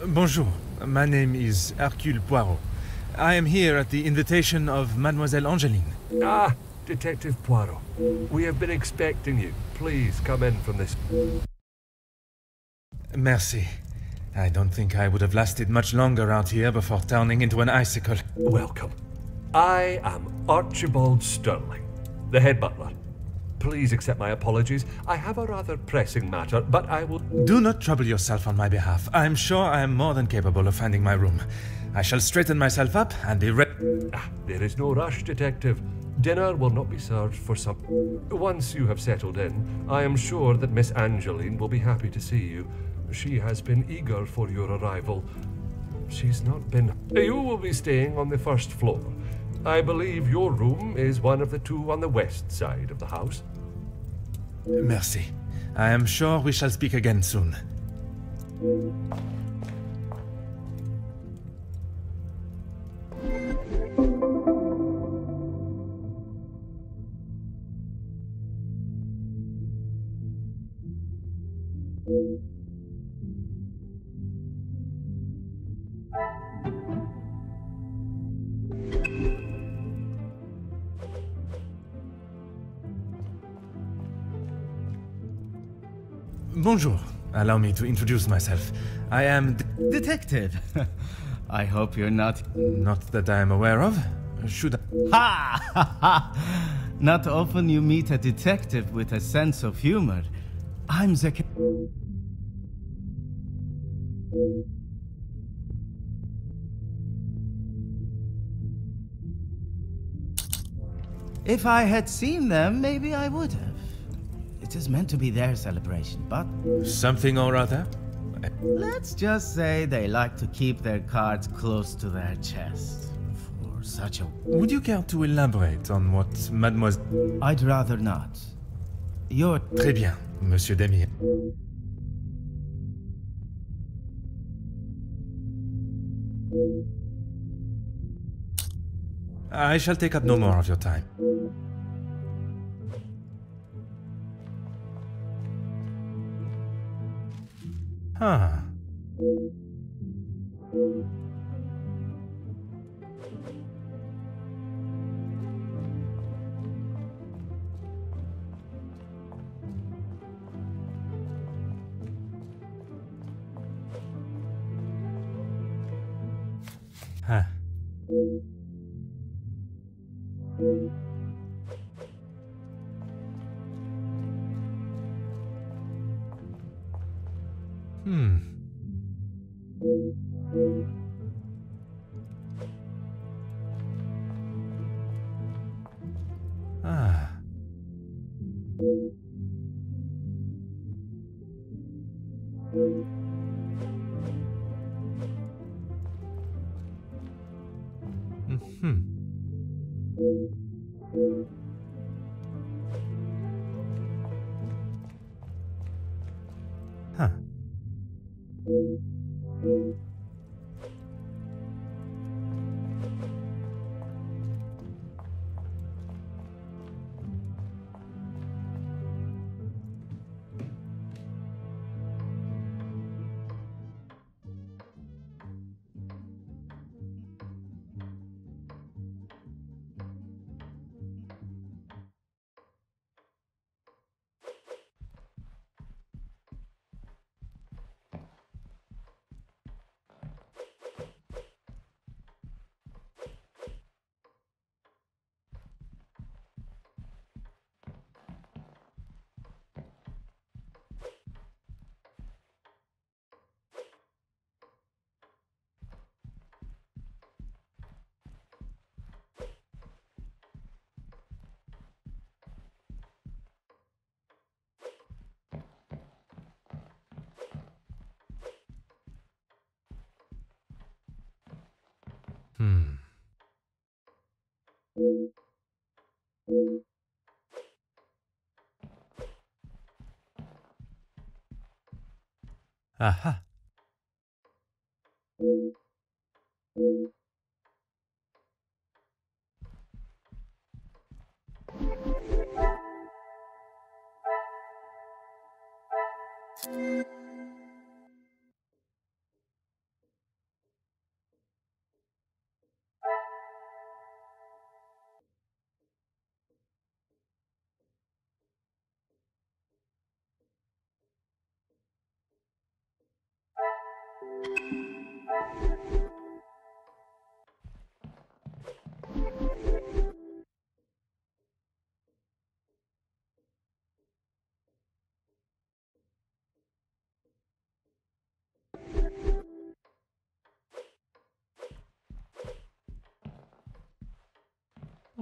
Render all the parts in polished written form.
Bonjour, my name is Hercule Poirot. I am here at the invitation of Mademoiselle Angeline. Ah, Detective Poirot. We have been expecting you. Please come in from this... Merci. I don't think I would have lasted much longer out here before turning into an icicle. Welcome. I am Archibald Sterling, the head butler. Please accept my apologies. I have a rather pressing matter, but I will... Do not trouble yourself on my behalf. I am sure I am more than capable of finding my room. I shall straighten myself up and be ready. There is no rush, Detective. Dinner will not be served for some... Once you have settled in, I am sure that Miss Angeline will be happy to see you. She has been eager for your arrival. She's not been... You will be staying on the first floor. I believe your room is one of the two on the west side of the house. Merci. I am sure we shall speak again soon. Bonjour. Allow me to introduce myself. I am Detective. I hope you're not... Not that I am aware of. Should I... Ha! Not often you meet a detective with a sense of humor. I'm the... If I had seen them, maybe I would have. It is meant to be their celebration, but... Something or other? Let's just say they like to keep their cards close to their chest. For such a... Would you care to elaborate on what Mademoiselle... I'd rather not. You're... Très bien, Monsieur Demier. I shall take up no more of your time. Huh. Huh. Ah. Huh. Aha.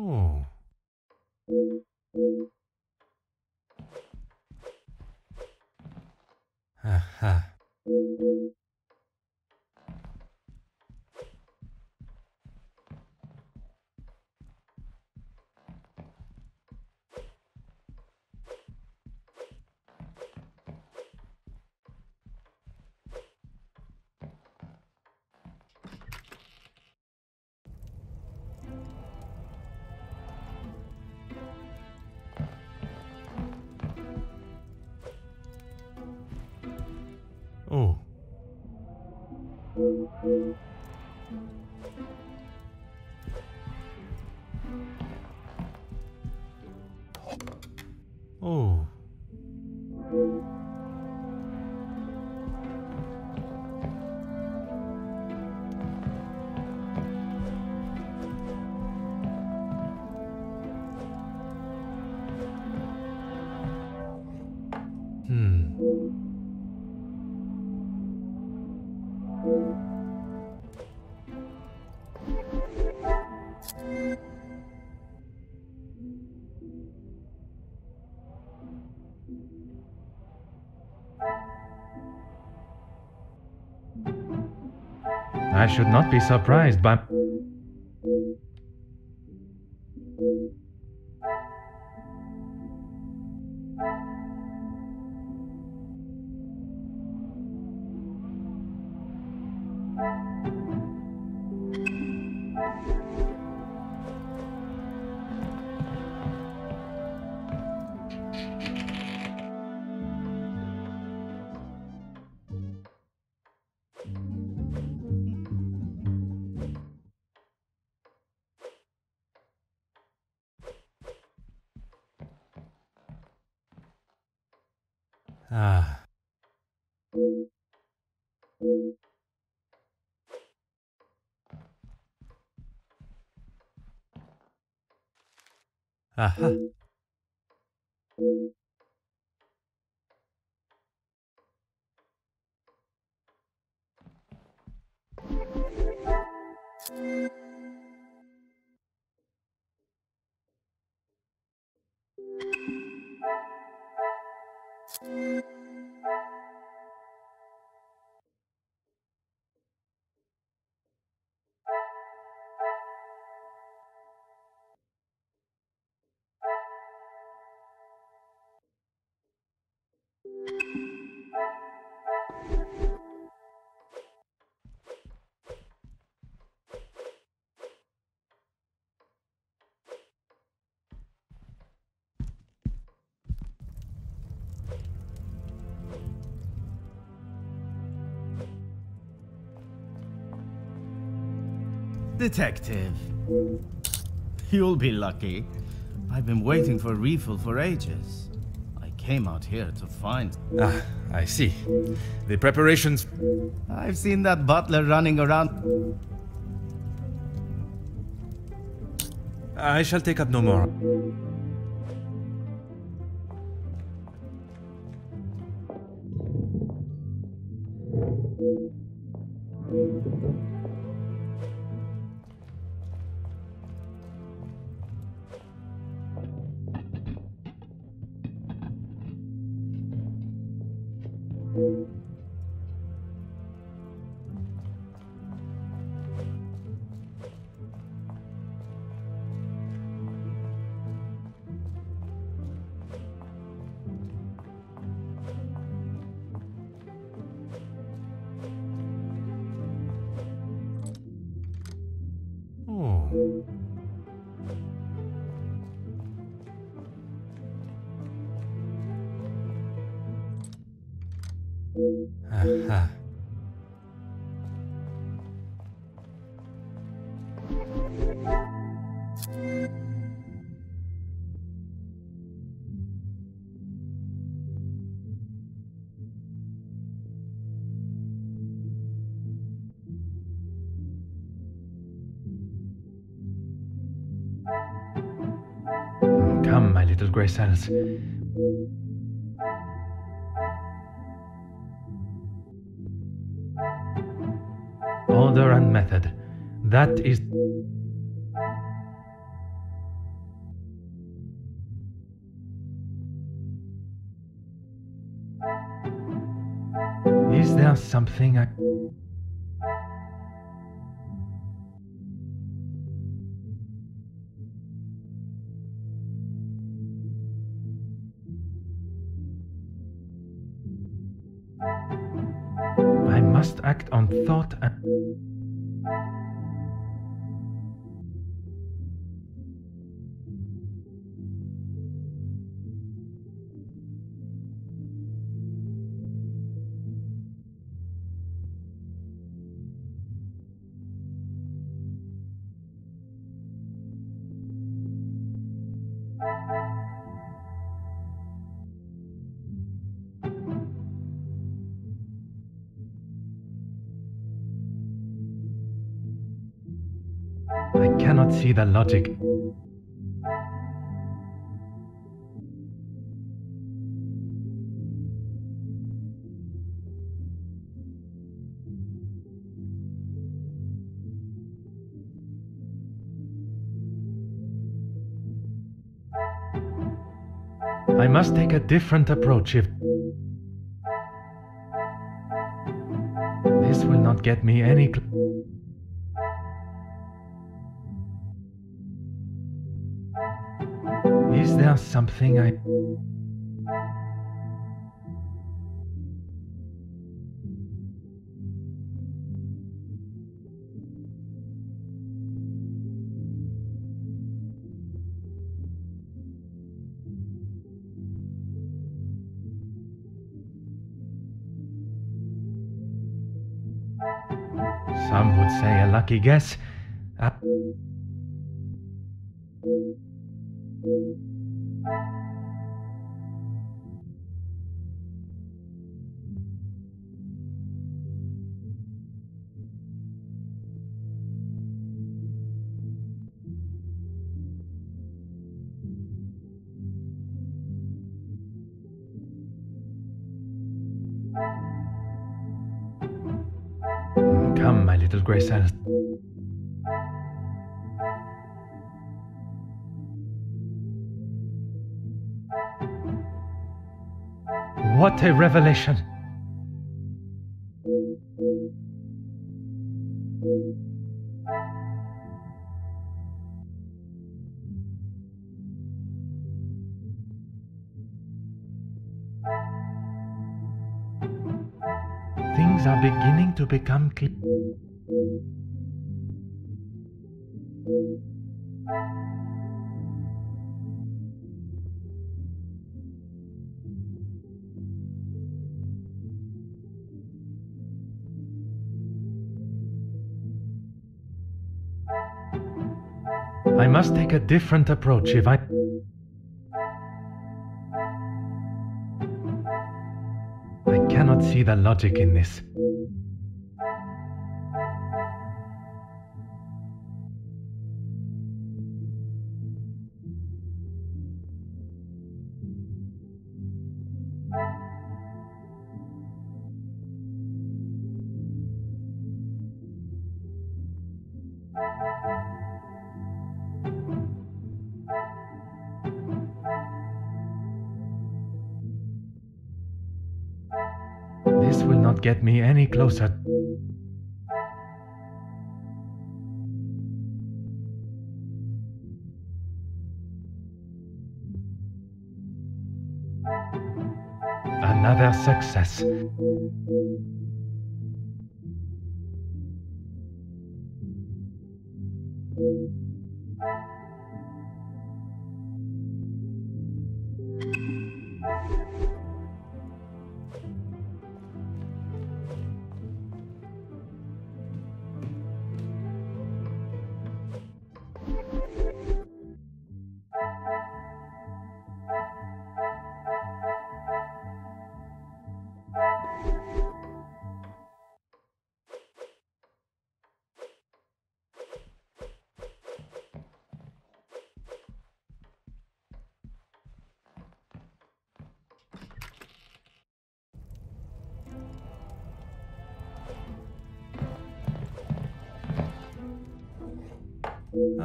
Oh. Aha. Oh. Oh. Hmm. I should not be surprised by... Ah. Aha. Detective. You'll be lucky. I've been waiting for a refill for ages. I came out here to find... Ah, I see. The preparations... I've seen that butler running around. I shall take up no more. Aha. Come, my little grey cells. Order and method. That is... Is there something I... I must act on thought and... I cannot see the logic. I must take a different approach if... This will not get me any... Is there something I... Some would say a lucky guess. Come, my little grey cells. What a revelation! Things are beginning to become clear. I must take a different approach if I... I cannot see the logic in this. This will not get me any closer. Another success.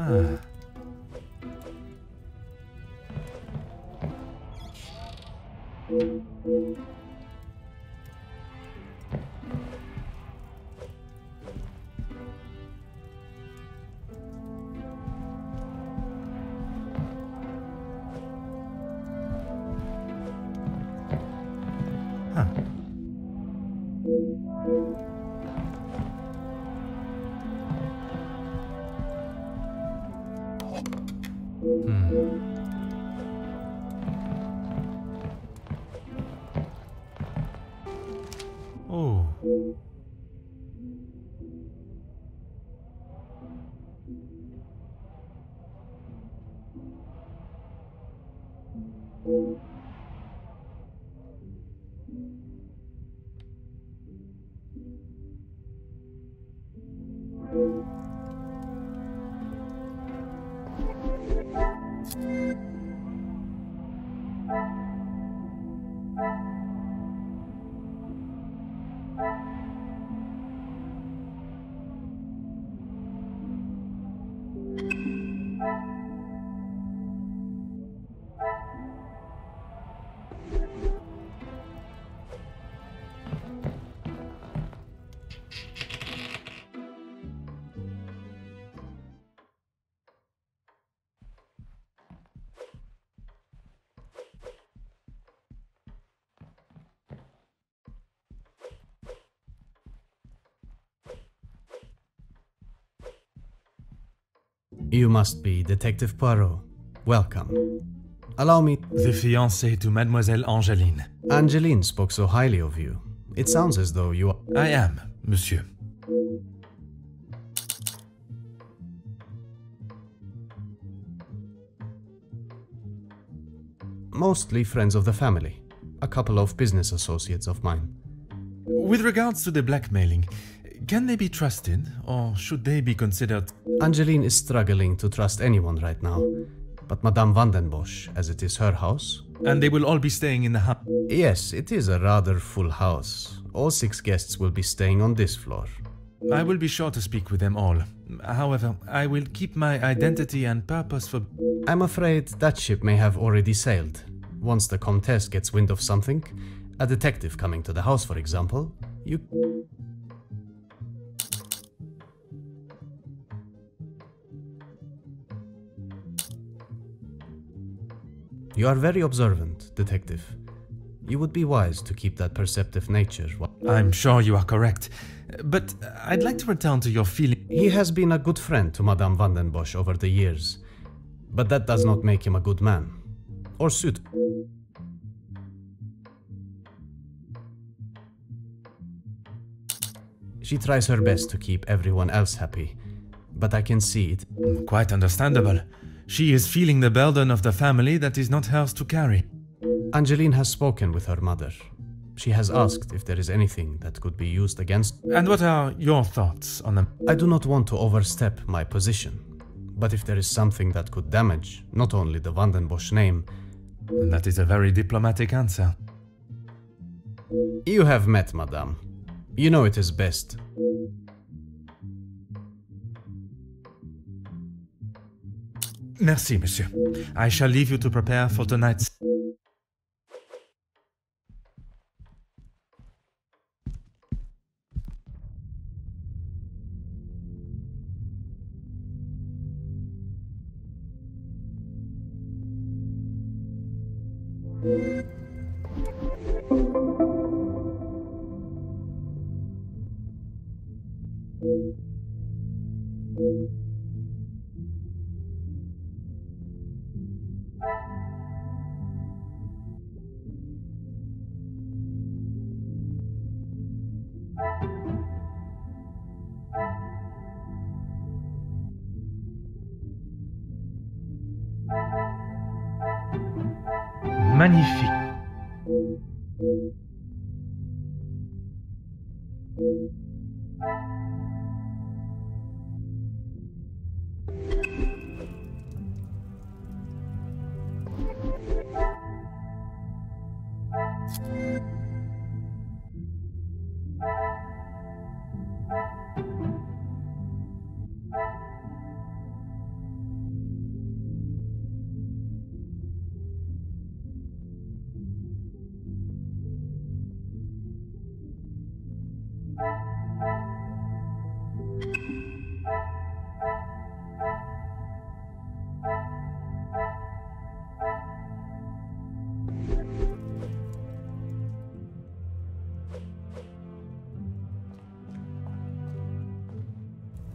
Ah. Huh. Oh. You must be Detective Poirot. Welcome. Allow me... The fiancé to Mademoiselle Angeline. Angeline spoke so highly of you. It sounds as though you are... I am, monsieur. Mostly friends of the family. A couple of business associates of mine. With regards to the blackmailing, can they be trusted, or should they be considered... Angeline is struggling to trust anyone right now. But Madame Van den Bosch, as it is her house... And they will all be staying in the house? Yes, it is a rather full house. All 6 guests will be staying on this floor. I will be sure to speak with them all. However, I will keep my identity and purpose for... I'm afraid that ship may have already sailed. Once the Comtesse gets wind of something, a detective coming to the house, for example, you... You are very observant, detective. You would be wise to keep that perceptive nature. I'm sure you are correct. But I'd like to return to your feeling... He has been a good friend to Madame Van den Bosch over the years. But that does not make him a good man. Or suit. She tries her best to keep everyone else happy. But I can see it. Quite understandable. She is feeling the burden of the family that is not hers to carry. Angeline has spoken with her mother. She has asked if there is anything that could be used against... And what are your thoughts on them? I do not want to overstep my position. But if there is something that could damage not only the Van den Bosch name... That is a very diplomatic answer. You have met Madame. You know it is best. Merci, monsieur. I shall leave you to prepare for tonight's... Magnifique.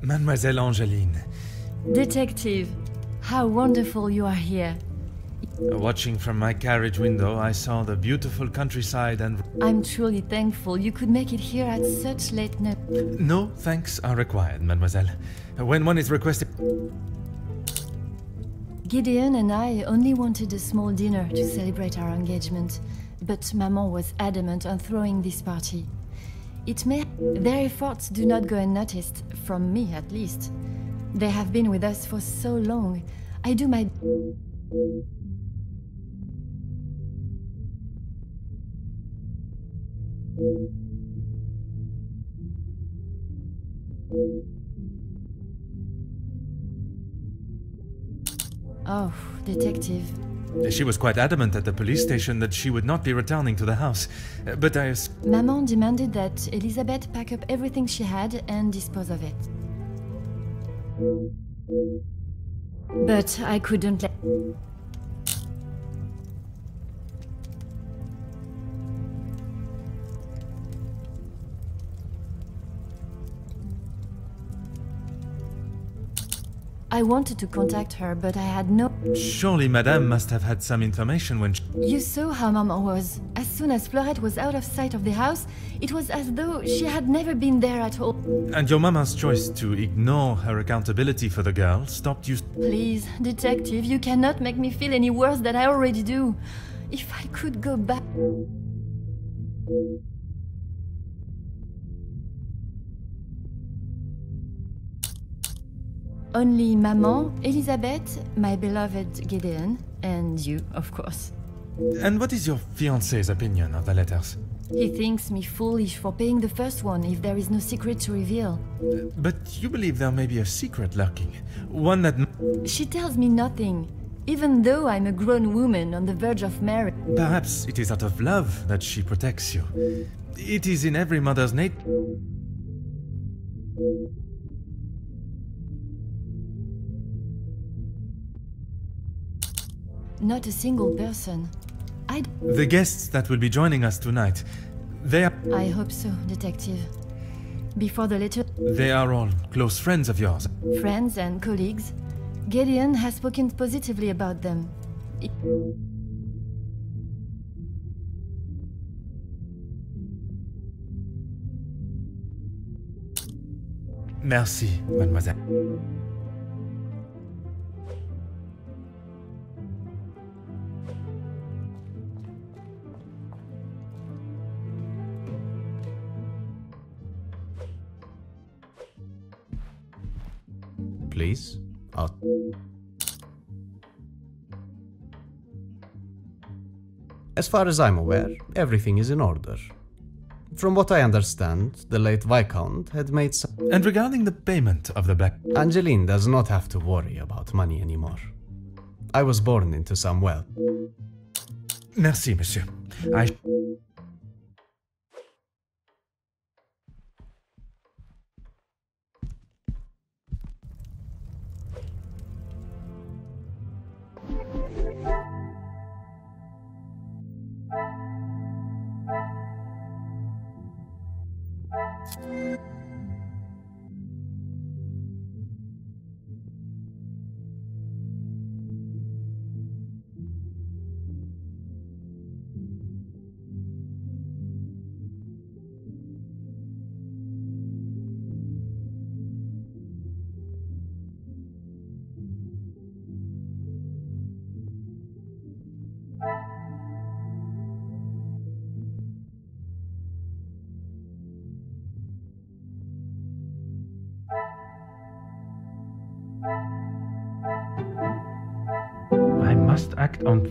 Mademoiselle Angeline. Detective, how wonderful you are here. Watching from my carriage window, I saw the beautiful countryside and... I'm truly thankful you could make it here at such late notice. No thanks are required, mademoiselle. When one is requested... Gideon and I only wanted a small dinner to celebrate our engagement, but Maman was adamant on throwing this party. Their efforts do not go unnoticed, from me at least. They have been with us for so long. I do my... Oh, detective. She was quite adamant at the police station that she would not be returning to the house. But Maman demanded that Elizabeth pack up everything she had and dispose of it. But I couldn't let... I wanted to contact her, but I had no... Surely Madame must have had some information when she... You saw how Maman was. As soon as Florette was out of sight of the house, it was as though she had never been there at all. And your Mama's choice to ignore her accountability for the girl stopped you... Please, detective, you cannot make me feel any worse than I already do. If I could go back... Only Maman, Elizabeth, my beloved Gideon, and you, of course. And what is your fiancé's opinion of the letters? He thinks me foolish for paying the first one if there is no secret to reveal. But you believe there may be a secret lurking. One that... She tells me nothing, even though I'm a grown woman on the verge of marriage. Perhaps it is out of love that she protects you. It is in every mother's nature. Not a single person. The guests that will be joining us tonight, they are... I hope so, detective. Before the letter... They are all close friends of yours. Friends and colleagues. Gideon has spoken positively about them. Merci, mademoiselle. Please, out. As far as I'm aware, everything is in order. From what I understand, the late Viscount had made some... And regarding the payment of the black... Angeline does not have to worry about money anymore. I was born into some wealth. Merci, monsieur. I must act on...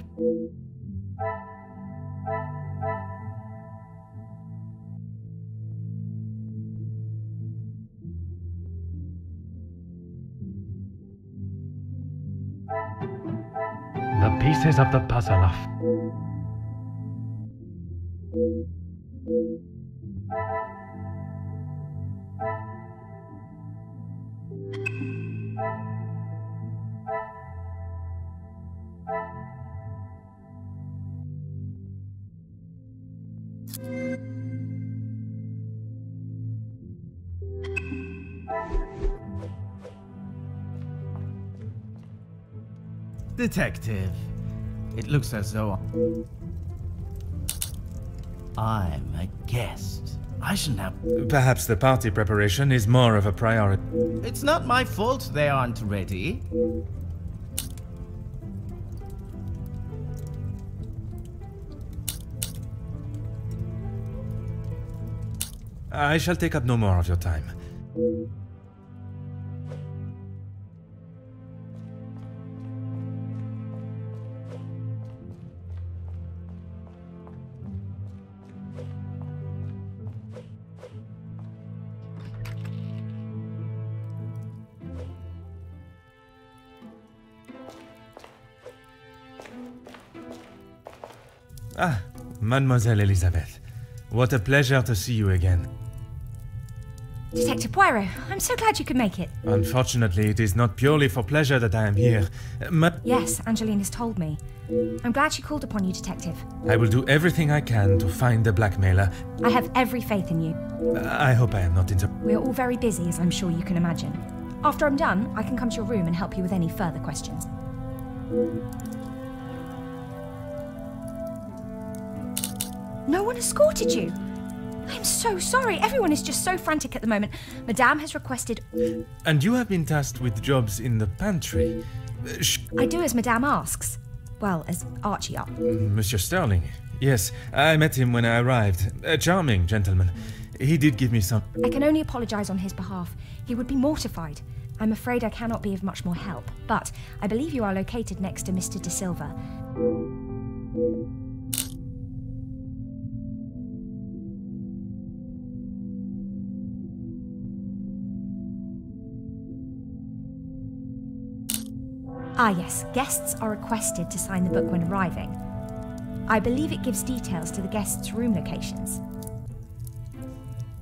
The pieces of the puzzle of... Detective, it looks as though I'm a guest. I shouldn't have... Perhaps the party preparation is more of a priority. It's not my fault they aren't ready. I shall take up no more of your time. Ah, Mademoiselle Elizabeth. What a pleasure to see you again. Detective Poirot, I'm so glad you could make it. Unfortunately, it is not purely for pleasure that I am here. Yes, Angeline has told me. I'm glad she called upon you, Detective. I will do everything I can to find the blackmailer. I have every faith in you. I hope I am not We're all very busy, as I'm sure you can imagine. After I'm done, I can come to your room and help you with any further questions. No one escorted you? I'm so sorry. Everyone is just so frantic at the moment. Madame has requested... And you have been tasked with jobs in the pantry. I do as Madame asks. Well, as Archie asks. Monsieur Sterling. Yes, I met him when I arrived. A charming gentleman. He did give me some... I can only apologise on his behalf. He would be mortified. I'm afraid I cannot be of much more help, but I believe you are located next to Mr. De Silva. Ah yes, guests are requested to sign the book when arriving. I believe it gives details to the guests' room locations.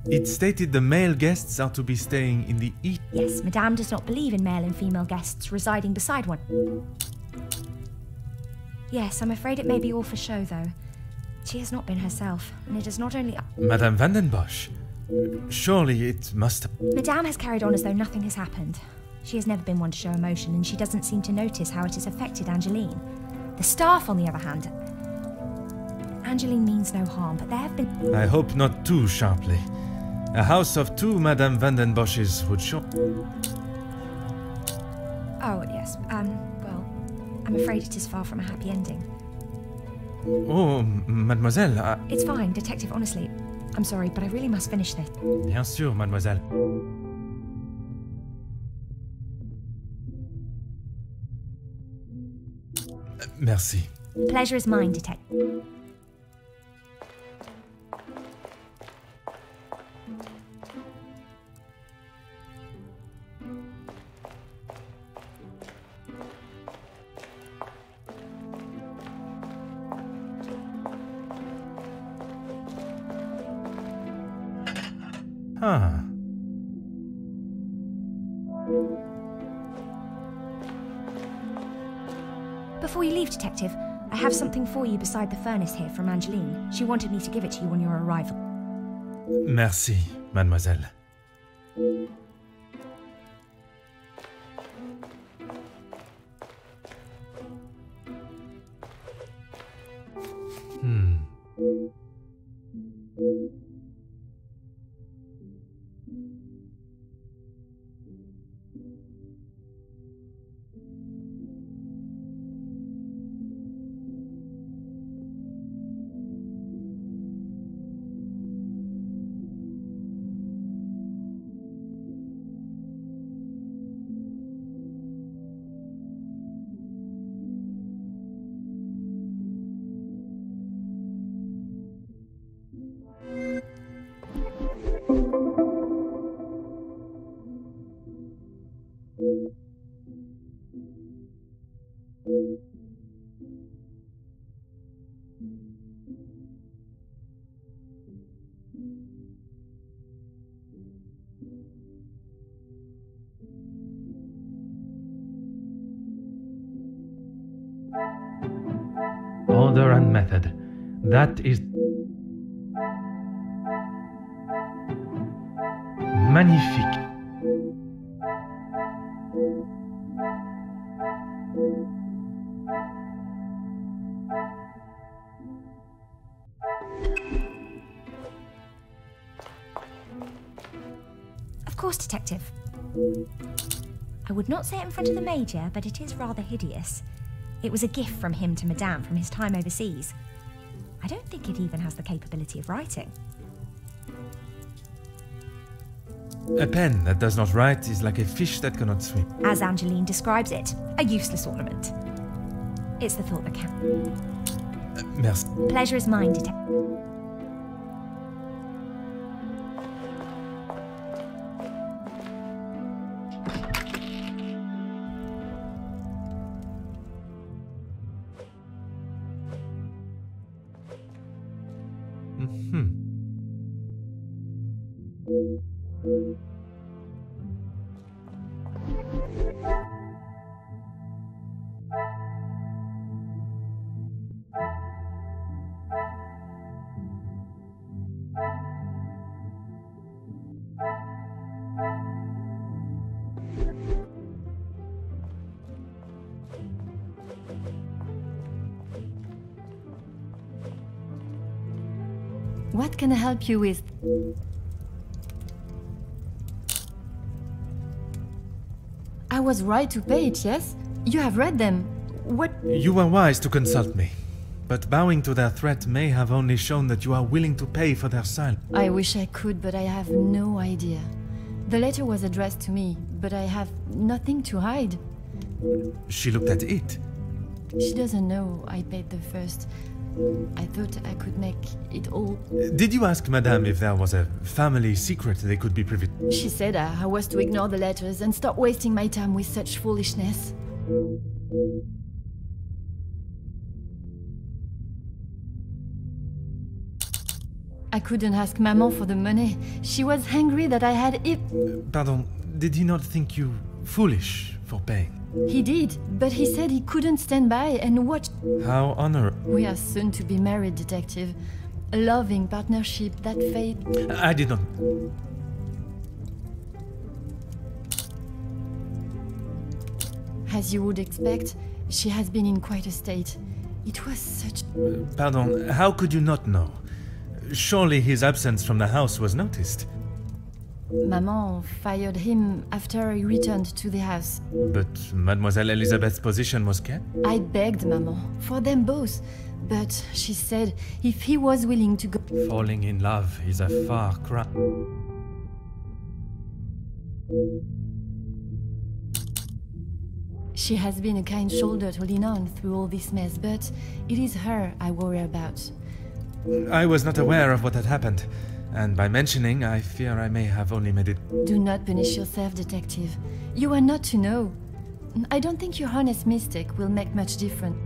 It stated the male guests are to be staying in the east. Yes, Madame does not believe in male and female guests residing beside one. Yes, I'm afraid it may be all for show though. She has not been herself, and it is not only... Madame van den Bosch. Surely it must... Madame has carried on as though nothing has happened. She has never been one to show emotion, and she doesn't seem to notice how it has affected Angeline. The staff, on the other hand... Angeline means no harm, but there have been... I hope not too sharply. A house of two Madame van den Bosches would show... Oh, yes, well, I'm afraid it is far from a happy ending. Oh, mademoiselle, It's fine, Detective, honestly. I'm sorry, but I really must finish this. Bien sûr, mademoiselle. Merci. Pleasure is mine, Detective. Ah. Before you leave, Detective, I have something for you beside the furnace here from Angeline. She wanted me to give it to you on your arrival. Merci, mademoiselle. Order and method. That is... magnifique. Of course, Detective. I would not say it in front of the Major, but it is rather hideous. It was a gift from him to Madame from his time overseas. I don't think it even has the capability of writing. A pen that does not write is like a fish that cannot swim. As Angeline describes it, a useless ornament. It's the thought that counts. Merci. Pleasure is mine, Detective. What can I help you with? I was right to pay it, yes? You have read them. What? You were wise to consult me, but bowing to their threat may have only shown that you are willing to pay for their asylum. I wish I could, but I have no idea. The letter was addressed to me, but I have nothing to hide. She looked at it. She doesn't know I paid the first. I thought I could make it all. Did you ask Madame if there was a family secret they could be privy to? She said I was to ignore the letters and stop wasting my time with such foolishness. I couldn't ask Maman for the money. She was angry that I had it. Pardon, did he not think you foolish for paying? He did, but he said he couldn't stand by and watch. How honorable. We are soon to be married, Detective. A loving partnership, that fate. I did not. As you would expect, she has been in quite a state. It was such... Pardon, how could you not know? Surely his absence from the house was noticed. Maman fired him after he returned to the house. But Mademoiselle Elizabeth's position was kept? I begged Maman, for them both, but she said if he was willing to go... Falling in love is a far cry. She has been a kind shoulder to lean on through all this mess, but it is her I worry about. I was not aware of what had happened, and by mentioning, I fear I may have only made it... Do not punish yourself, Detective. You are not to know. I don't think your honest mistake will make much difference.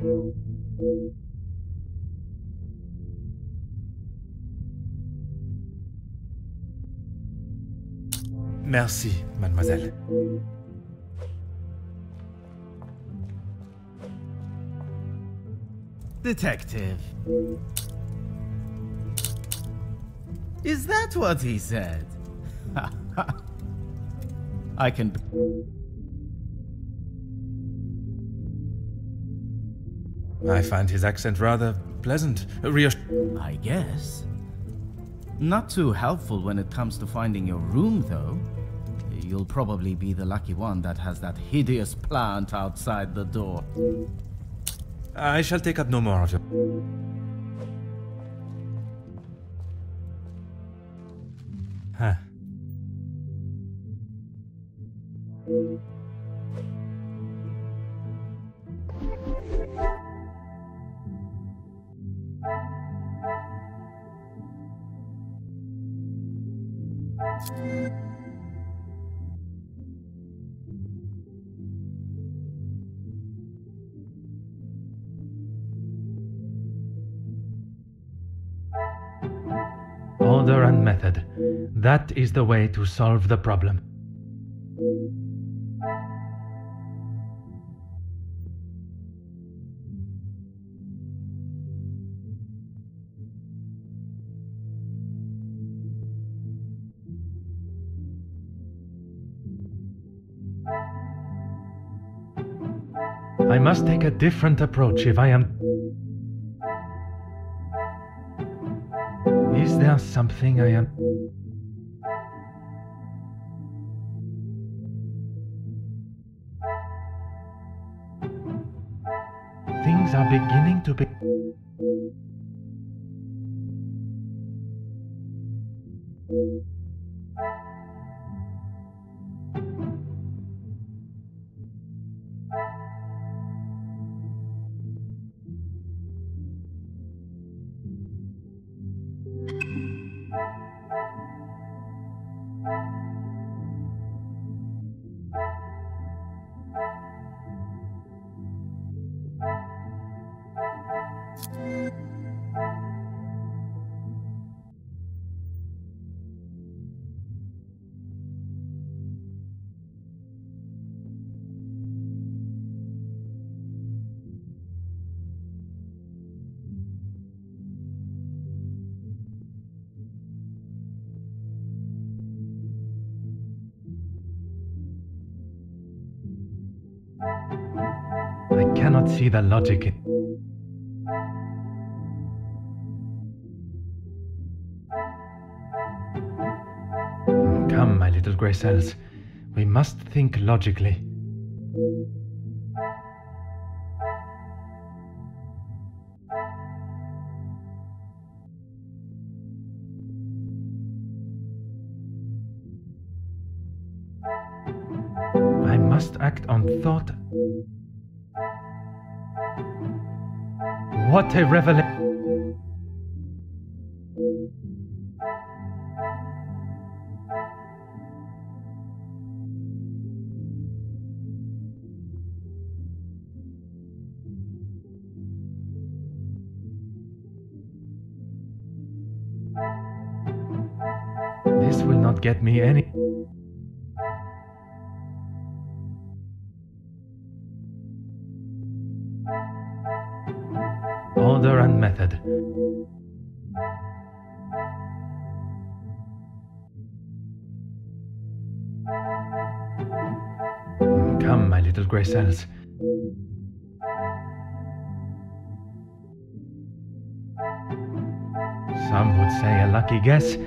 Merci, mademoiselle. Detective. Is that what he said? I can... I find his accent rather pleasant, I guess. Not too helpful when it comes to finding your room, though. You'll probably be the lucky one that has that hideous plant outside the door. I shall take up no more of you. Huh. Order and method. That is the way to solve the problem. I must take a different approach if I am... Is there something I am... Things are beginning to be... I cannot see the logic in... Come, my little grey cells. We must think logically. I must act on thought. What a revelation! This will not get me any... Order and method. Come, my little grey cells. Some would say a lucky guess.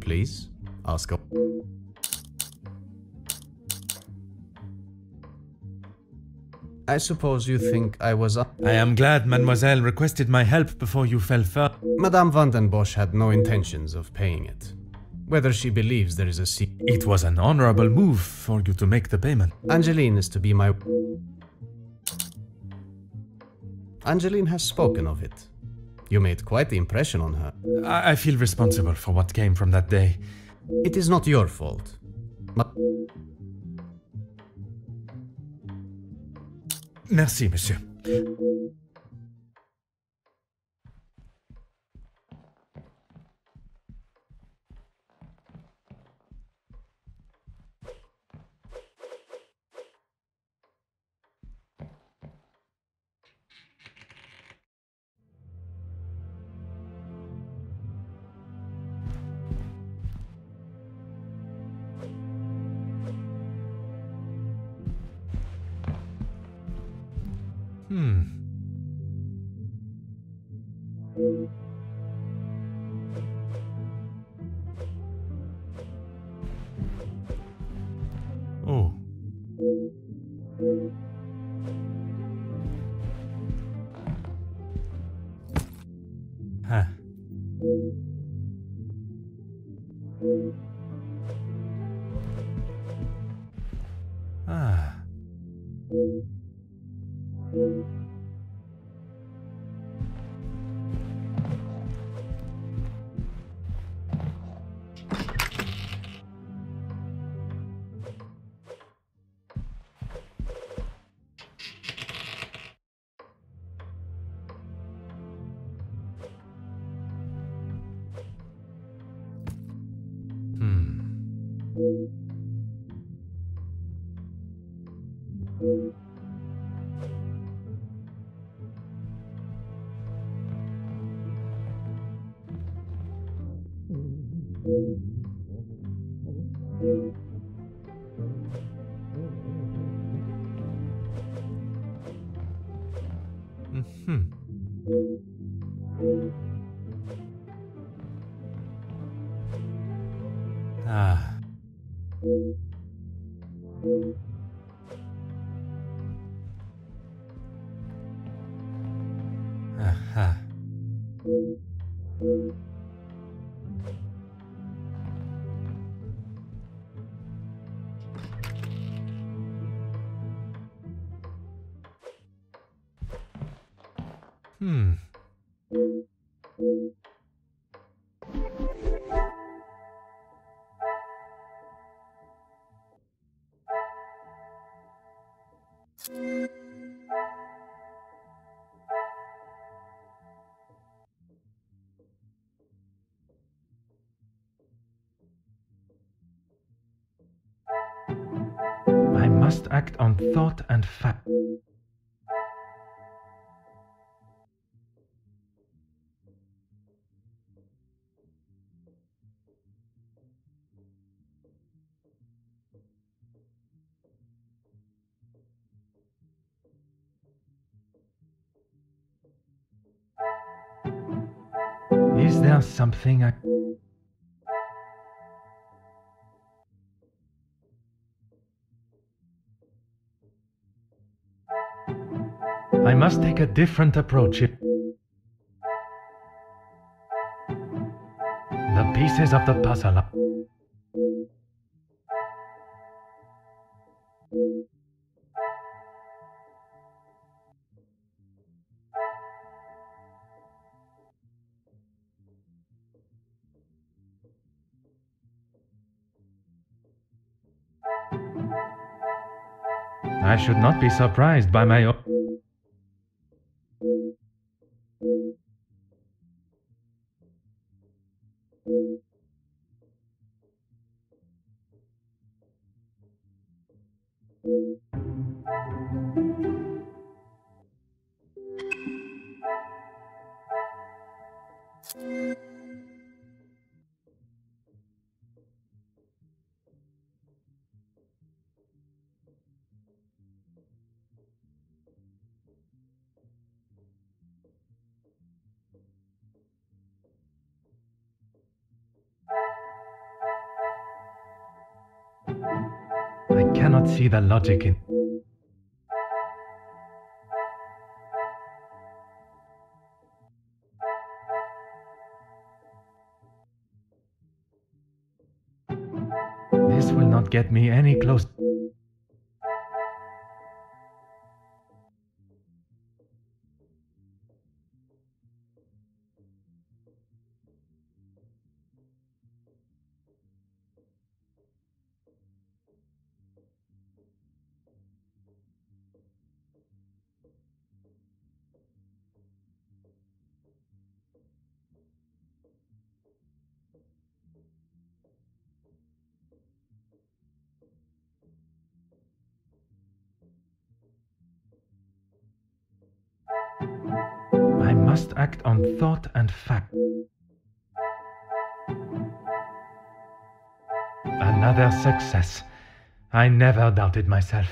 Please, ask up. I suppose you think I was up. I am glad mademoiselle requested my help before you fell fur. Madame van den Bosch had no intentions of paying it. Whether she believes there is a secret. It was an honorable move for you to make the payment. Angeline is to be my... Angeline has spoken of it. You made quite the impression on her. I feel responsible for what came from that day. It is not your fault. Merci, monsieur. Oh. Huh. Ah. Ah. Aha. I must act on thought and fact. Is there something I must take a different approach. The pieces of the puzzle. I should not be surprised by my own. I cannot see the logic in. This will not get me any closer. I must act on thought and fact. Another success. I never doubted myself.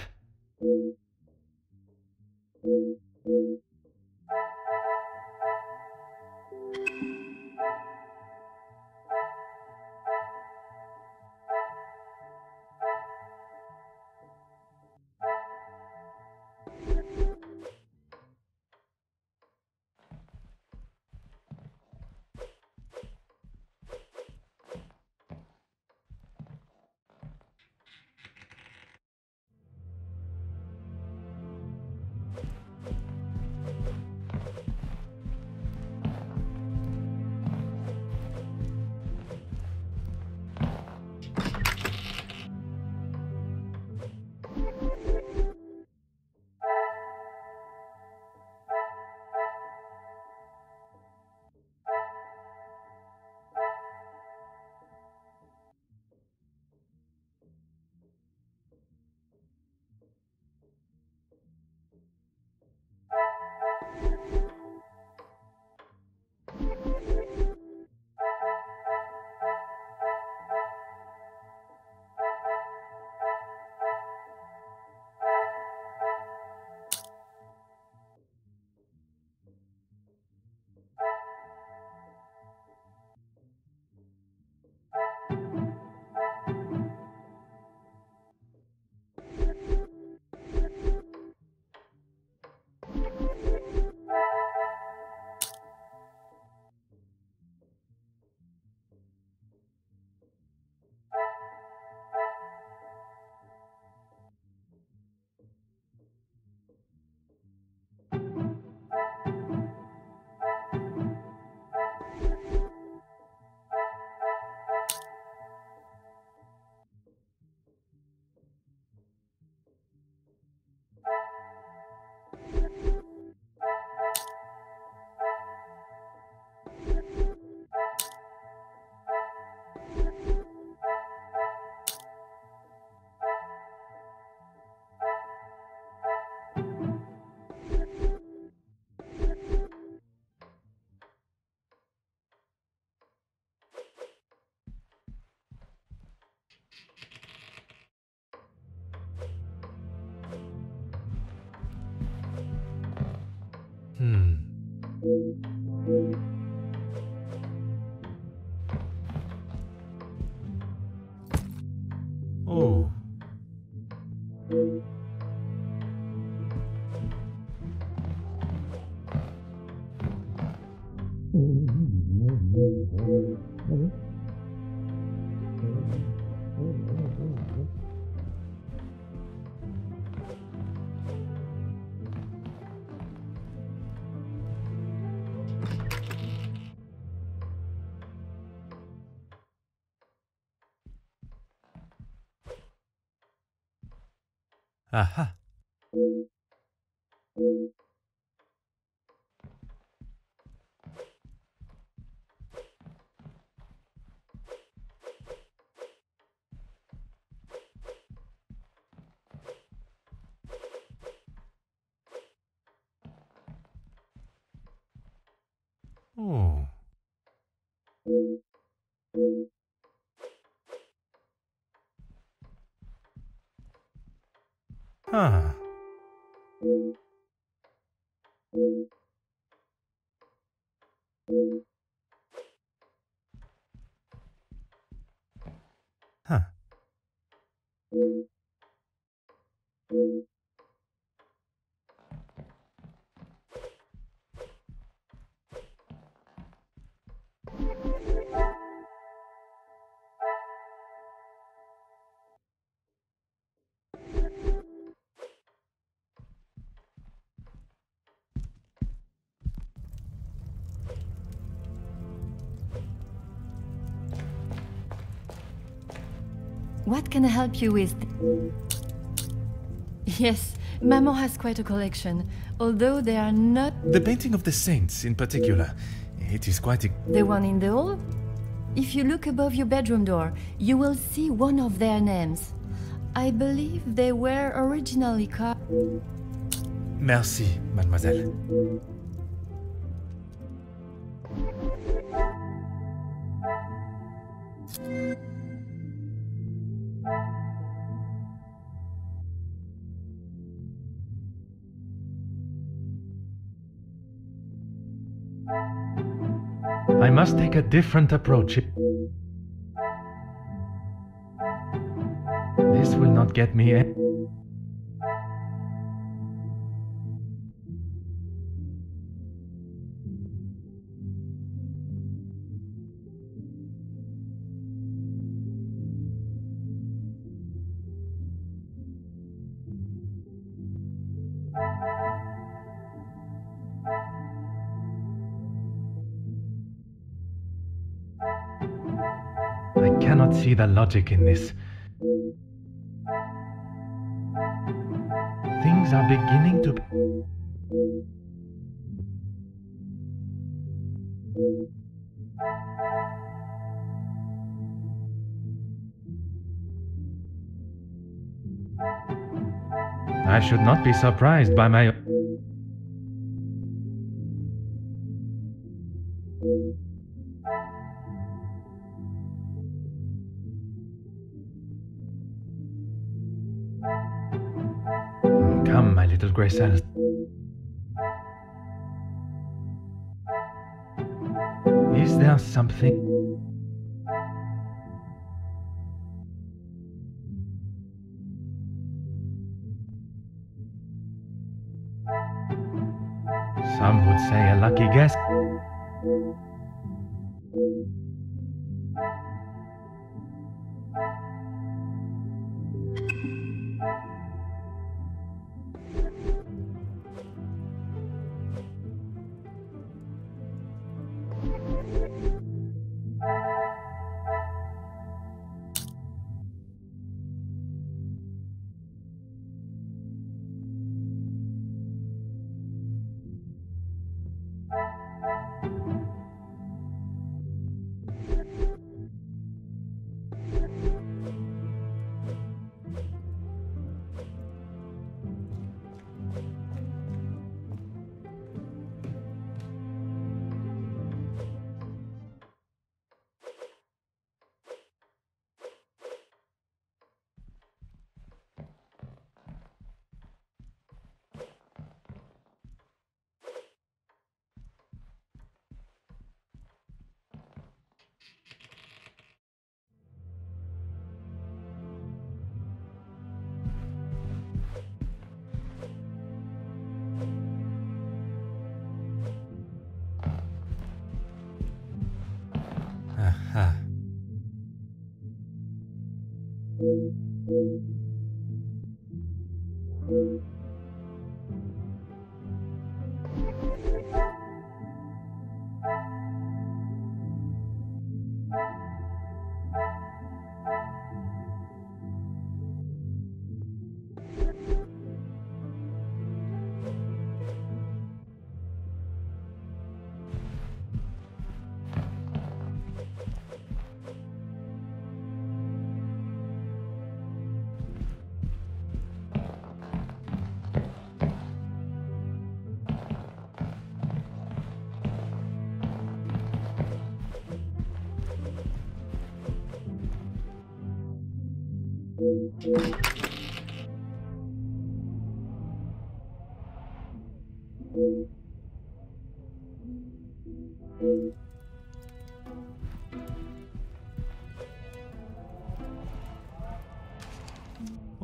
Oh. Aha. Oh. Huh. Huh. What can I help you with? Yes, Maman has quite a collection, although they are not... The painting of the saints, in particular. It is quite... The one in the hall? If you look above your bedroom door, you will see one of their names. I believe they were originally carved... Merci, mademoiselle. I must take a different approach. This will not get me in. I cannot see the logic in this. Things are beginning to... I should not be surprised by my... Come, my little grey cells. Is there something... Some would say a lucky guess.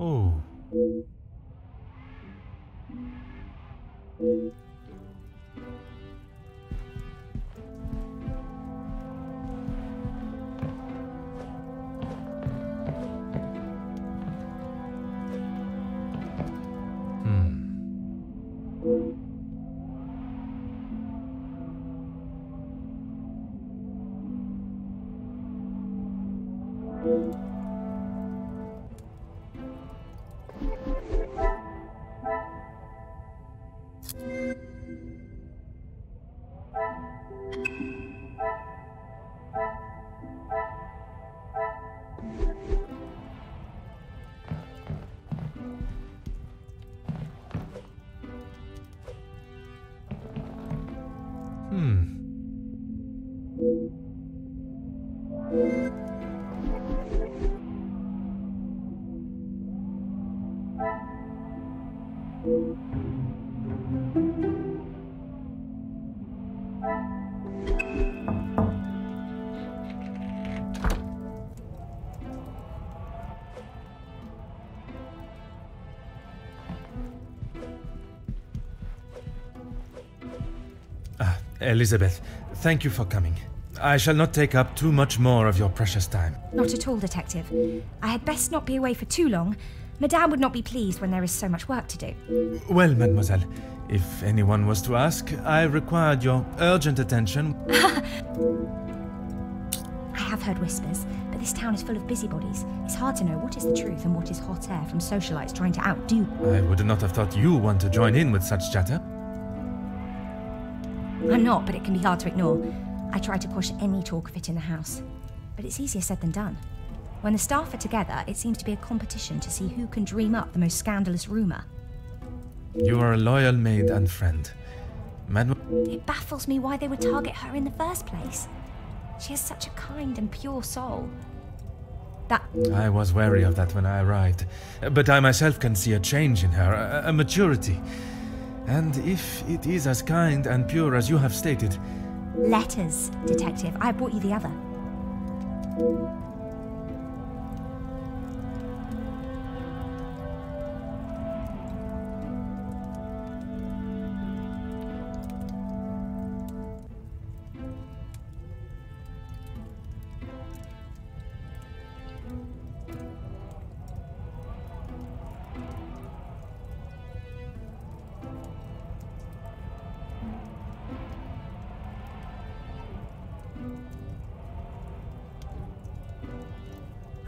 Oh. Elizabeth, thank you for coming. I shall not take up too much more of your precious time. Not at all, Detective. I had best not be away for too long. Madame would not be pleased when there is so much work to do. Well, mademoiselle, if anyone was to ask, I required your urgent attention. I have heard whispers, but this town is full of busybodies. It's hard to know what is the truth and what is hot air from socialites trying to outdo. I would not have thought you want to join in with such chatter. I'm not, but it can be hard to ignore. I try to push any talk of it in the house. But it's easier said than done. When the staff are together, it seems to be a competition to see who can dream up the most scandalous rumour. You are a loyal maid and friend. It baffles me why they would target her in the first place. She has such a kind and pure soul. I was wary of that when I arrived. But I myself can see a change in her, a maturity. And if it is as kind and pure as you have stated... Letters, Detective. I brought you the other.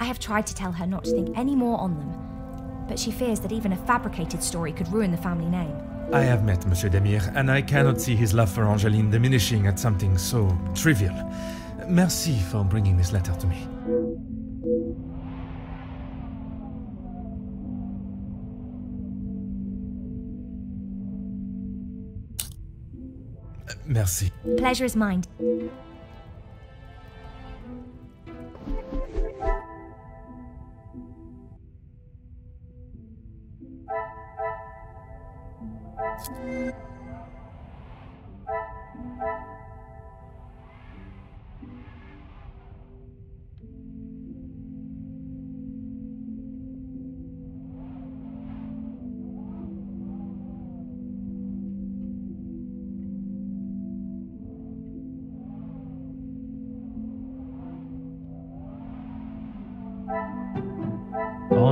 I have tried to tell her not to think any more on them, but she fears that even a fabricated story could ruin the family name. I have met Monsieur Demire, and I cannot see his love for Angeline diminishing at something so trivial. Merci for bringing this letter to me. Merci. Pleasure is mine.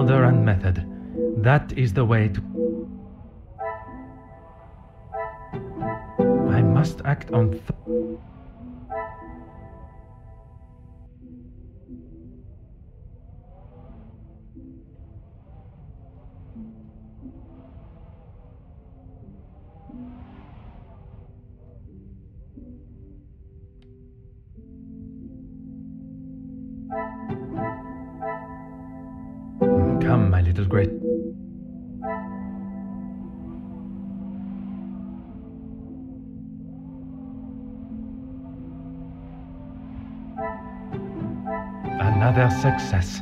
order and method. That is the way to... I must act on... Come, my little great... Another success.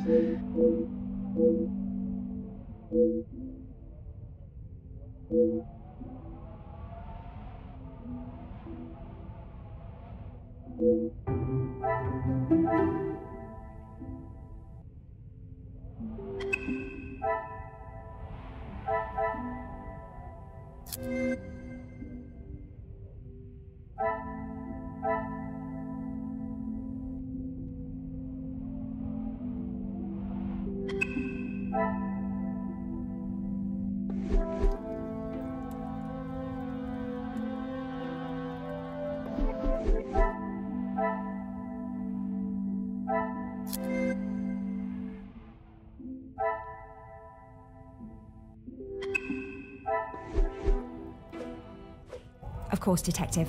Of course, Detective.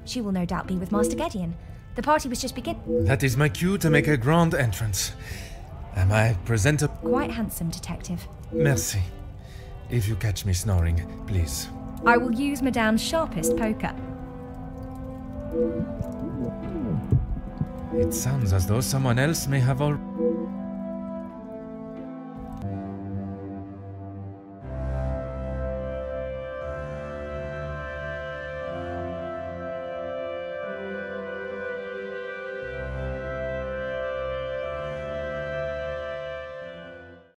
She will no doubt be with Master Gideon. The party was just beginning. That is my cue to make a grand entrance. Am I presentable? Quite handsome, Detective. Merci. If you catch me snoring, please. I will use Madame's sharpest poker. It sounds as though someone else may have